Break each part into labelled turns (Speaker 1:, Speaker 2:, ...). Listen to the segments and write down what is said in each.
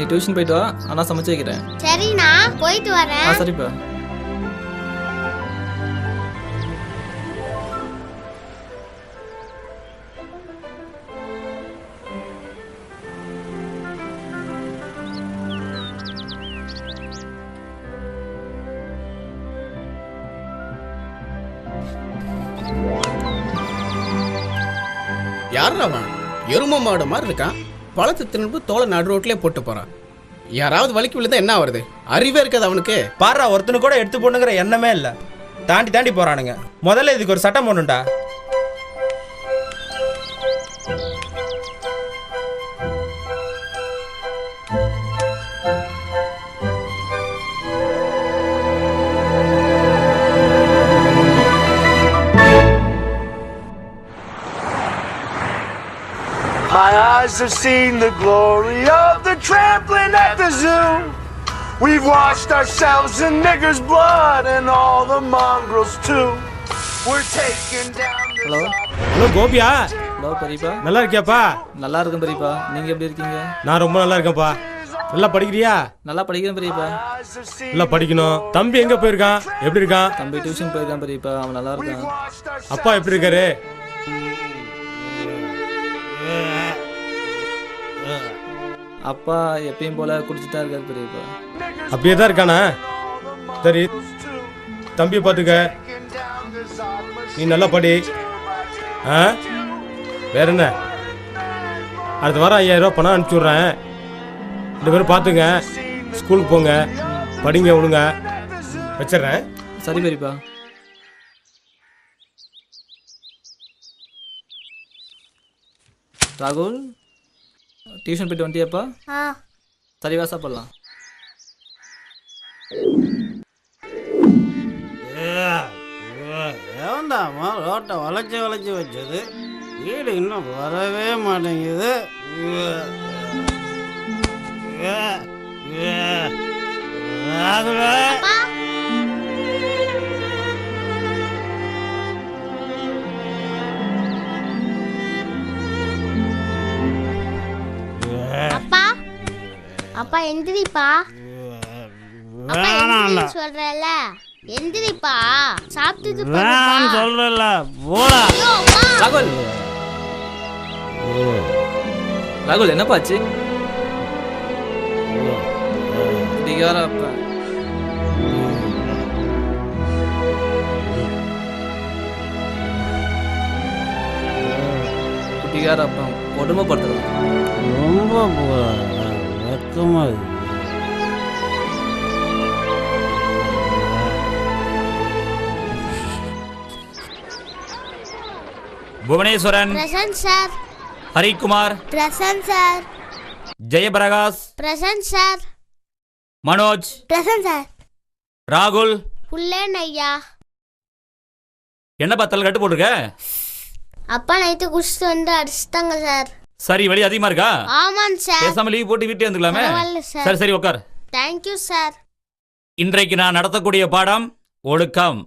Speaker 1: நீ டியூஷன் போயிட்டு வா, நான் சமைச்சு வைக்கிறேன்.
Speaker 2: சரிண்ணா, போயிட்டு வரேன்.
Speaker 1: சரிப்பா.
Speaker 3: யார் அவன்? எரும மாடு மாதிரி இருக்கான். பழத்து திரும்ப தோலை நடு ரோட்லயே போட்டு போறான். யாராவது வலிக்கு விழுந்தா என்ன வருது? அறிவே இருக்காது அவனுக்கு.
Speaker 4: பாரு, ஒருத்தனு கூட எடுத்து போனுங்கிற எண்ணமே இல்லை. தாண்டி தாண்டி போறானுங்க. முதல்ல இதுக்கு ஒரு சட்டம் போடணும்டா.
Speaker 5: My eyes have seen the glory of the trampling at the zoo. We've washed ourselves in niggers' blood and all the mongrels too. We're taking down the...
Speaker 4: hello கோபியா?
Speaker 1: ஹலோ பெரியப்பா.
Speaker 4: நல்லா இருக்கியாப்பா?
Speaker 1: நல்லா இருக்கேன் பெரியப்பா. நீங்க எப்படி இருக்கீங்க?
Speaker 4: நான் ரொம்ப நல்லா இருக்கேன்ப்பா. நல்லா படிக்கிறியா?
Speaker 1: நல்லா படிக்கிறேன் பெரியப்பா.
Speaker 4: நல்லா படிக்கணும். தம்பி எங்க போயிருக்கான்? எப்படி இருக்கான்?
Speaker 1: தம்பி டியூஷன் போயிருக்கான் பெரியப்பா. அவன் நல்லா இருக்கான்.
Speaker 4: அப்பா எப்படி இருக்காரு?
Speaker 1: அப்பா எப்பயும் போல குடிச்சுட்டா இருக்காரு பெரியப்பா.
Speaker 4: அப்படியே தான் இருக்கானா? சரி, தம்பியை பார்த்துக்க. நீ நல்லா படி. வேற என்ன? அடுத்த வாரம் 5000 ரூபா பணம் அனுப்பிச்சி விட்றேன். 2 பேரும் பார்த்துங்க. ஸ்கூலுக்கு போங்க, படிங்க ஒழுங்க. வச்சிட்றேன்.
Speaker 1: சரி பெரியப்பா. ராகுல், டியூஷன் போயிட்டு வந்துட்டியாப்பா? சரி வா, சாப்பிடலாம்.
Speaker 6: ஏவன்டாமா ரோட்டை வளைச்சி வச்சது? வீடு இன்னும் வரவே மாட்டேங்குது.
Speaker 2: அப்பா, அப்பா எந்திரிப்பா. அப்பா எந்திரி சொல்றல, எந்திரிப்பா. சாப்பிட்டுட்டு போறேன்
Speaker 6: சொல்றல, போடா.
Speaker 1: ராகுல், ராகுல் என்னப்பாச்சு? குடிக்கார அப்பா. குடிக்கார அப்பா கொடுமைப்படுத்துறான்.
Speaker 6: ரொம்ப வெக்கமா இருக்கு.
Speaker 7: Bhuvaneswaran
Speaker 2: present sir.
Speaker 7: Harikumar
Speaker 2: present sir.
Speaker 7: Jayaprakash
Speaker 2: present sir.
Speaker 7: Manoj
Speaker 2: present sir.
Speaker 7: ராகுல்.
Speaker 2: புள்ளேன் ஐயா.
Speaker 7: என்ன பத்தல் கட்டு போட்டிருக்க?
Speaker 2: அப்பா நைட்டு குடிச்சிட்டு வந்து அடிச்சிட்டாங்க சார்.
Speaker 7: சரி, வலி அதிகமா இருக்கா?
Speaker 2: ஆமாம் சார்.
Speaker 7: பேசாம லீவ் போட்டு வீட்டுக்கு வந்துக்கலாமே.
Speaker 2: சார்.
Speaker 7: சரி சரி உட்கார்.
Speaker 2: Thank you sir.
Speaker 7: இன்றைக்கு நான் நடத்தக்கூடிய பாடம் ஒழுக்கம்.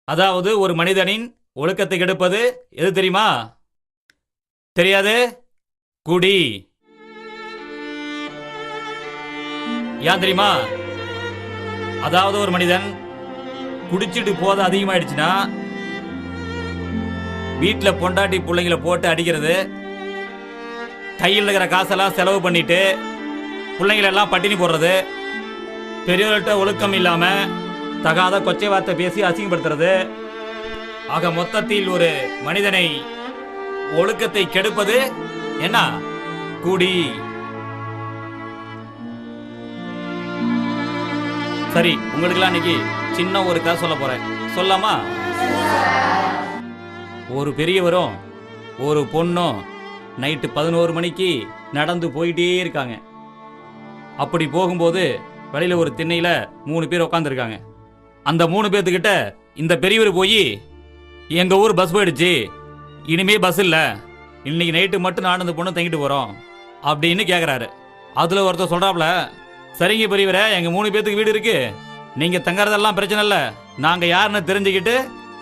Speaker 7: அதாவது ஒரு மனிதனின் ஒழுக்கத்தை கெடுப்பது எது தெரியுமா? தெரியாது? குடி. ஏன் தெரியுமா? அதாவது ஒரு மனிதன் குடிச்சிட்டு போத அதிகமாயிடுச்சுன்னா வீட்டில் பொண்டாட்டி பிள்ளைங்களை போட்டு அடிக்கிறது, கையில் இருக்கிற காசெல்லாம் செலவு பண்ணிட்டு பிள்ளைங்களெல்லாம் பட்டினி போடுறது, பெரியவர்கள்ட்ட ஒழுக்கம் இல்லாம தகாத கொச்சை வார்த்தை பேசி அசிங்கப்படுத்துறது, ஆக மொத்தத்தில் ஒரு மனிதனை ஒழுக்கத்தை கெடுப்பது என்ன? குடி. சரி, உங்களுக்கெல்லாம் இன்னைக்கு சின்ன ஒரு கதை சொல்ல போறேன். சொல்லாமா? ஒரு பெரியவரும் ஒரு பொண்ணும் நைட்டு 11 மணிக்கு நடந்து போயிட்டே இருக்காங்க. அப்படி போகும்போது வழியில ஒரு திண்ணையில 3 பேர் உட்காந்துருக்காங்க. அந்த 3 பேர்த்துக்கிட்ட இந்த பெரியவர் போய், எங்க ஊர் பஸ் போயிடுச்சு, இனிமே பஸ் இல்ல, இன்னைக்கு நைட்டு மட்டும் நான் அந்த பொண்ணு தங்கிட்டு போறோம் அப்படின்னு கேக்குறாரு. அதுல ஒருத்தர் சொல்றாப்ல, சரிங்க பெரியவரே, எங்க 3 பேர்த்துக்கு வீடு இருக்கு, நீங்க தங்கறதெல்லாம் பிரச்சனை இல்ல, நாங்க யாருன்னு தெரிஞ்சுக்கிட்டு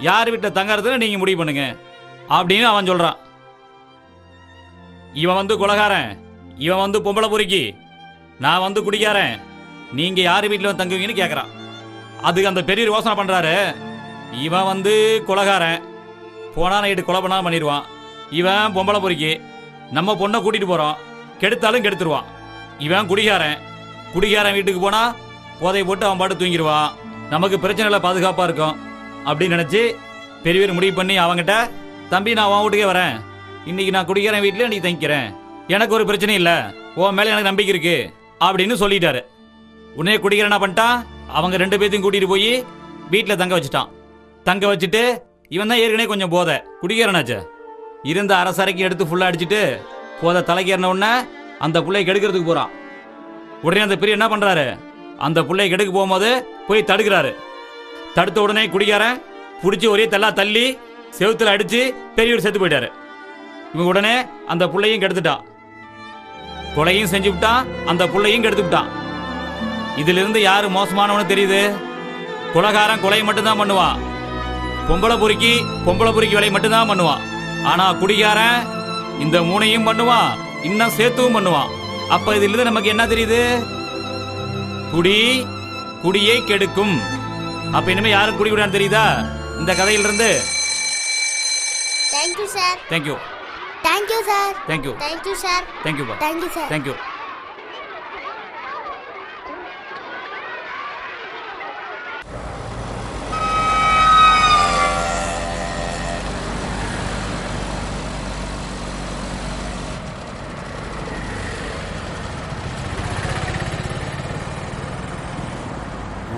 Speaker 7: யார் வீட்டில் தங்கறதுன்னு நீங்க முடிவு பண்ணுங்க அப்படின்னு அவன் சொல்றான். இவன் வந்து கொலகாரன், இவன் வந்து பொம்பளை பொறுக்கி, நான் வந்து குடிக்காரன், நீங்க யார் வீட்டில் வந்து தங்குவீங்கன்னு கேட்குறான். அதுக்கு அந்த பெரிய யோசனை பண்றாரு. இவன் வந்து கொலைகாரன், போனா நைட்டு கொலை பண்ணாம பண்ணிடுவான். இவன் பொம்பளை பொறுக்கி, நம்ம பொண்ணை கூட்டிட்டு போறோம், கெடுத்தாலும் கெடுத்துருவான். இவன் குடிகாரன், குடிகாரன் வீட்டுக்கு போனா போதை போட்டு அவன் பாட்டு தூங்கிடுவான். நமக்கு பிரச்சனை பாதுகாப்பா இருக்கும் அப்படின்னு நினைச்சு பெரியவர் முடிவு பண்ணி அவங்ககிட்ட, தம்பி நான் உன் வீட்டுக்கே வரேன், இன்னைக்கு நான் குடிகாரன் வீட்டில் நீ தங்கிக்கிறேன், எனக்கு ஒரு பிரச்சனை இல்லை, உன் மேலே எனக்கு நம்பிக்கை இருக்கு அப்படின்னு சொல்லிட்டாரு. உடனே குடிகாரன் என்ன பண்ணிட்டான், அவங்க 2 பேர்த்தையும் கூட்டிட்டு போய் வீட்டில் தங்க வச்சுட்டான். தங்க வச்சுட்டு இவன் தான் ஏற்கனவே கொஞ்சம் போதை குடிகாரனாச்சு, இருந்த அரசரைக்கு எடுத்து ஃபுல்லாக அடிச்சுட்டு போதை தலைக்கேறின உடனே அந்த பிள்ளையை கெடுக்கிறதுக்கு போகிறான். உடனே அந்த பெரிய என்ன பண்ணுறாரு, அந்த பிள்ளையை கெடுக்க போகும்போது போய் தடுக்கிறாரு. தடுத்த உடனே குடிகாரன் பிடிச்சி ஒரே தள்ளி செவுத்துல அடிச்சு பெரியவர் செத்து போயிட்டாரு. இவன் உடனே அந்த பிள்ளையும் கெடுத்துட்டான், கொலையும் செஞ்சு விட்டான், அந்த பிள்ளையும் கெடுத்து விட்டான். இதுல இருந்து யாரு மோசமானவனு தெரியுது? கொலைகாரன் கொலையை மட்டும்தான் பண்ணுவான், பொம்பளை பொறுக்கி வேலையை மட்டும்தான் பண்ணுவான். ஆனா குடிகாரன் இந்த 3ஐயும் பண்ணுவான், இன்னும் சேர்த்துவும் பண்ணுவான். அப்ப இதுல இருந்து நமக்கு என்ன தெரியுது? குடியை கெடுக்கும். அப்ப இனிமே யாரும் குடி விடான்னு தெரியுதா இந்த கதையிலிருந்து?
Speaker 2: Thank you sir.
Speaker 7: Thank you.
Speaker 2: Thank you sir.
Speaker 7: Thank you.
Speaker 2: Thank you sir.
Speaker 7: Thank you பா.
Speaker 2: Thank you sir.
Speaker 7: தேங்க்யூ.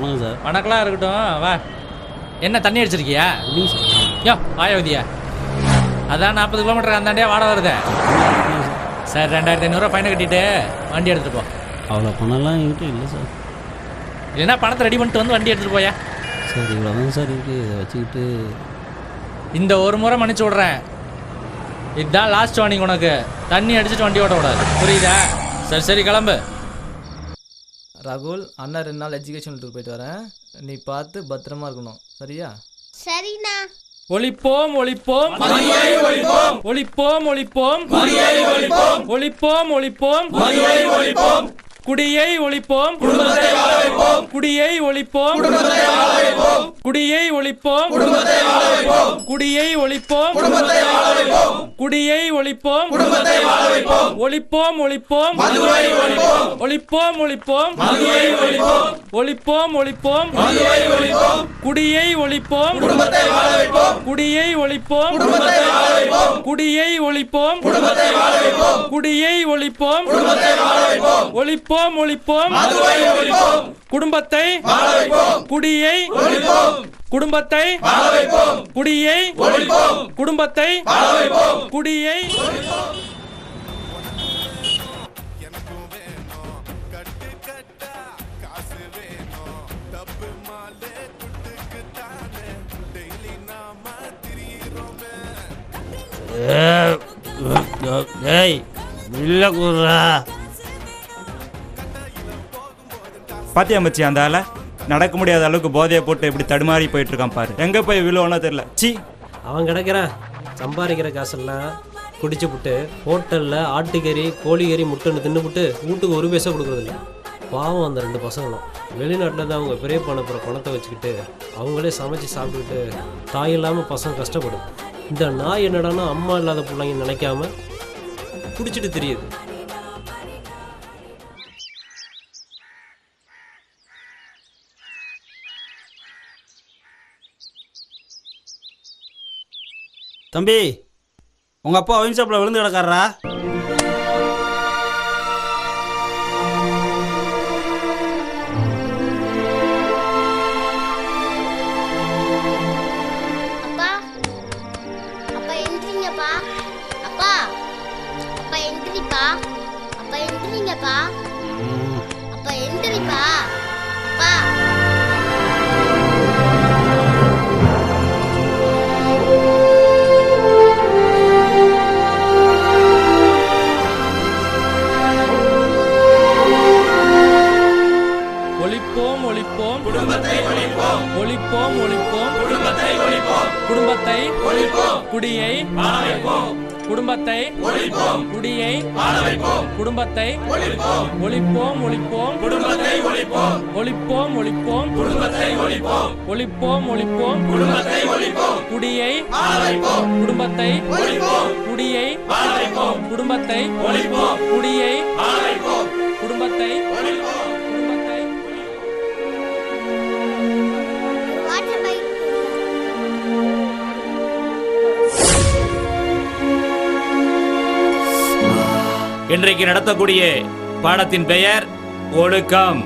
Speaker 6: வணக்கம் சார்.
Speaker 8: வணக்கம்லாம் இருக்கட்டும், வா. என்ன தண்ணி அடிச்சிருக்கியா? யோ ஆயோதியா, அதான் 40 கிலோமீட்டர் அந்தாண்டியா வாடகை வருதே. சார் 2500 ஃபைனை கட்டிட்டு வண்டி எடுத்துகிட்டு போ.
Speaker 6: அவ்வளோ பணம்லாம் என்கிட்ட இல்லை சார்.
Speaker 8: இல்லைன்னா பணத்தை ரெடி பண்ணிட்டு வந்து வண்டி எடுத்துகிட்டு போயா.
Speaker 6: சார் இவ்வளோதான் சார் இருக்குது, இதை வச்சுக்கிட்டு
Speaker 8: இந்த ஒரு முறை மன்னிச்சு விட்றேன், இதுதான் லாஸ்ட் வார்னிங் உனக்கு. தண்ணி அடிச்சுட்டு வண்டி ஓட்ட விடாது, புரியுதா? சரி சரி கிளம்பு.
Speaker 1: ராகுல், அண்ணா 2 நாள் எஜுகேஷன் டூர் போயிட்டு வரேன், நீ பார்த்து பத்திரமா இருக்கணும், சரியா?
Speaker 2: சரிண்ணா.
Speaker 8: ஒளிப்போம் ஒளிப்போம் ஒளிப்போம் ஒளிப்போம் ஒளிப்போம் ஒளிப்போம் குடியை ஒழிப்போம், குடியை ஒழிப்போம், குடியை ஒழிப்போம், குடியை ஒழிப்போம், குடியை ஒழிப்போம், ஒழிப்போம் ஒழிப்போம், ஒழிப்போம் ஒழிப்போம், ஒழிப்போம் ஒழிப்போம், குடியை ஒழிப்போம், குடியை ஒழிப்போம், குடியை ஒழிப்போம், குடியை ஒழிப்போம், ஒழிப்போம் ஒழிப்போம், குடும்பத்தை, குடியை, குடும்பத்தை, குடியை, குடும்பத்தை, குடியை.
Speaker 6: ஏய் இல்லை குர்ரா.
Speaker 9: பாத்தியா மச்சி, அந்த ஆளை நடக்க முடியாத அளவுக்கு போதையை போட்டு எப்படி தடுமாறி போயிட்டு இருக்கான் பாரு. எங்கே போய் விழுவோன்னா தெரியல. சி,
Speaker 4: அவன் கிடக்கிறான் சம்பாதிக்கிற காசெல்லாம் குடிச்சு விட்டு ஹோட்டலில் ஆட்டுக்கறி கோழிக்கறி முட்டைன்னு தின்னுபிட்டு வீட்டுக்கு 1 பைசா கொடுக்குறதில்ல. பாவம் அந்த 2 பசங்களும் வெளிநாட்டில் தான் அவங்க பெரிய பணப்புற பணத்தை வச்சுக்கிட்டு அவங்களே சமைச்சு சாப்பிட்டுக்கிட்டு தாய் இல்லாமல் பசங்க கஷ்டப்படும். இந்த நாய் என்னடானா அம்மா இல்லாத பிள்ளைங்க நினைக்காம குடிச்சிட்டு தெரியுது.
Speaker 6: தம்பி, உங்கள் அப்பா ஒயின் ஷாப்பில் விழுந்து கிடக்காரா?
Speaker 2: அப்பா, அப்பா எந்திரிங்கப்பா. அப்பா, அப்பா எந்திரிப்பா. அப்பா எந்திரிங்கப்பா. அப்பா எந்திரிப்பா. அப்பா.
Speaker 8: ஒழிப்போம் ஒழிப்போம் குடும்பத்தை குடியை குடும்பத்தை குடியை குடும்பத்தை ஒழிப்போம் ஒழிப்போம் ஒழிப்போம் ஒழிப்போம் ஒழிப்போம் ஒழிப்போம் குடியை குடும்பத்தை குடியை குடும்பத்தை குடியை குடும்பத்தை குடும்பத்தை
Speaker 2: வாட்டர் பைக்
Speaker 7: இன்றைக்கு நடத்தக்கூடிய பாடத்தின் பெயர் ஒழுக்கம்.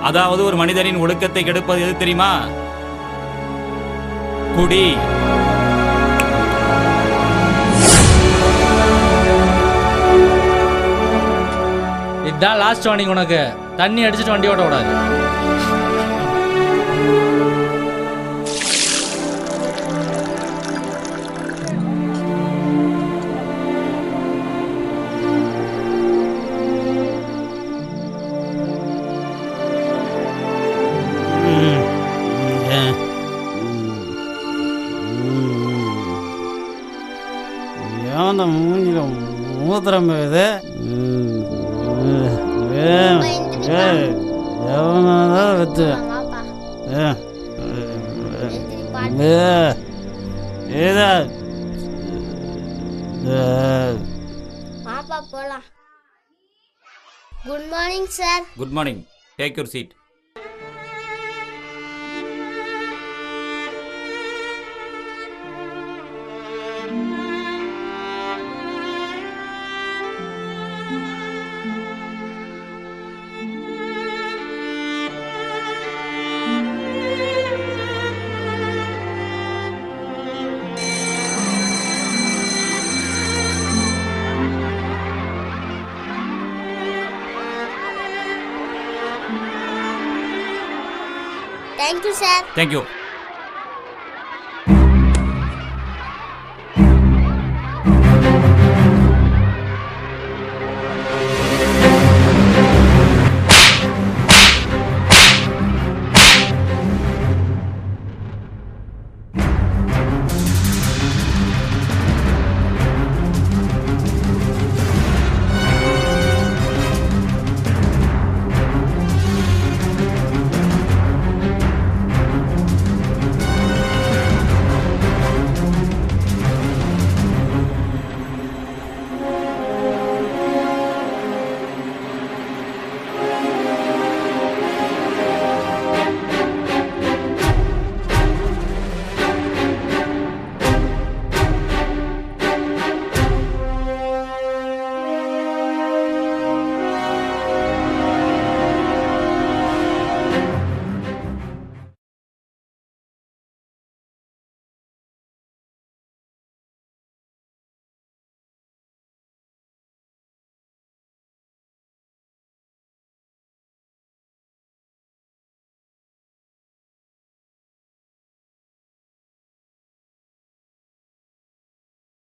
Speaker 7: அதாவது ஒரு மனிதனின் ஒழுக்கத்தை கெடுப்பது எது தெரியுமா? குடி.
Speaker 8: இதுதான் லாஸ்ட் வார்னிங் உனக்கு. தண்ணி அடிச்சுட்டு வண்டி ஓட்ட கூடாது.
Speaker 6: எவன மூஞ்சில மூத்திரம் போகுது எவனாதான் வச்சு
Speaker 2: வாப்பா வாப்பா போலாம். Good morning sir.
Speaker 7: Good morning. Take your seat.
Speaker 2: Thank you sir.
Speaker 7: Thank you.